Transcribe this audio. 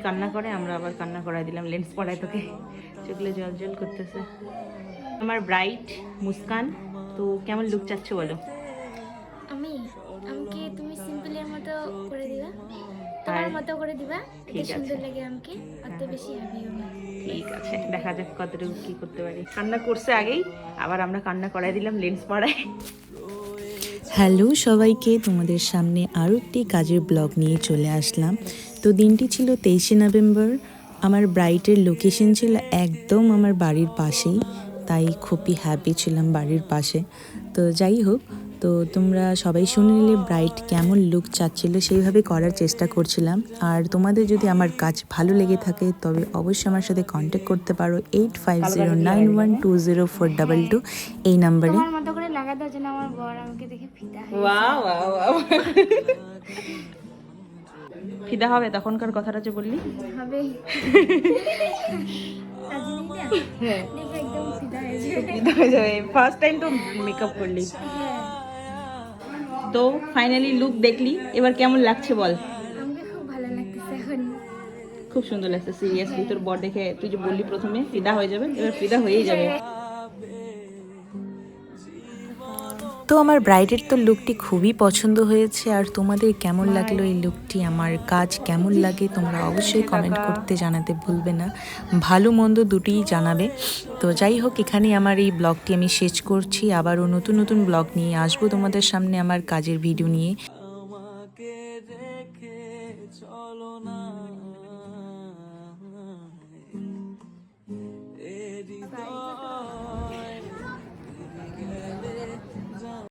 কান্না করে, আমরা আবার কান্না করাই দিলাম। লেন্স পড়ায় তোকে, চোখলে জল জল করতেছে। আমার ব্রাইট মুস্কান, তো কেমন লুক চাচ্ছ বলো? আমাকে তুমি সিম্পলের মতো করে দিবা, তোমার মতো করে দিবা, ঠিক আছে, সুন্দর লাগে আমাকে, অত বেশি হেভিও না। ঠিক আছে, দেখা যাক কতটুকু কি করতে পারি। কান্না করছে আগেই, আবার আমরা কান্না করাই দিলাম লেন্স পড়ায়। হ্যালো সবাইকে, তোমাদের সামনে আরও একটি কাজের ব্লগ নিয়ে চলে আসলাম। তো দিনটি ছিল 23শে নভেম্বর। আমার ব্রাইটের লোকেশন ছিল একদম আমার বাড়ির পাশেই, তাই খুবই হ্যাপি ছিলাম বাড়ির পাশে। তো যাই হোক, তো তোমরা সবাই শুনে নিলে ব্রাইট কেমন লুক চাচ্ছিল সেইভাবে করার চেষ্টা করছিলাম। আর তোমাদের যদি আমার কাজ ভালো লেগে থাকে তবে অবশ্যই আমার সাথে কন্ট্যাক্ট করতে পারো 8509120422 এই নাম্বারে। তোমার মতো করে লাগা দাও যেন আমার বর আমাকে দেখে ফিদা হয়। ওয়াও ওয়াও ওয়াও, ফিদা হবে তখনকার কথাটা যে বললি। হবে হ্যাঁ, দেখবে একদম ফিদা হয়ে যাবে। ফিদা হয়ে যাবে। ফার্স্ট টাইম তো মেকআপ করলি। তো ফাইনালি লুক দেখলি, এবার কেমন লাগছে বল? আমাকে খুব ভালো লাগতেছে এখন। খুব সুন্দর লাগছে সিরিয়াসলি। তোর বর দেখে, তুই যে বললি প্রথমে ফিদা হয়ে যাবে, এবার ফিদা হয়েই যাবে। তো আমার ব্রাইডের তো লুকটি খুবই পছন্দ হয়েছে। আর তোমাদের কেমন লাগলো এই লুকটি, আমার কাজ কেমন লাগে তোমরা অবশ্যই কমেন্ট করতে জানাতে ভুলবে না, ভালো মন্দ দুটিই জানাবে। তো যাই হোক, এখানেই আমার এই ব্লগটি আমি শেষ করছি। আবারও নতুন নতুন ব্লগ নিয়ে আসবো তোমাদের সামনে আমার কাজের ভিডিও নিয়ে।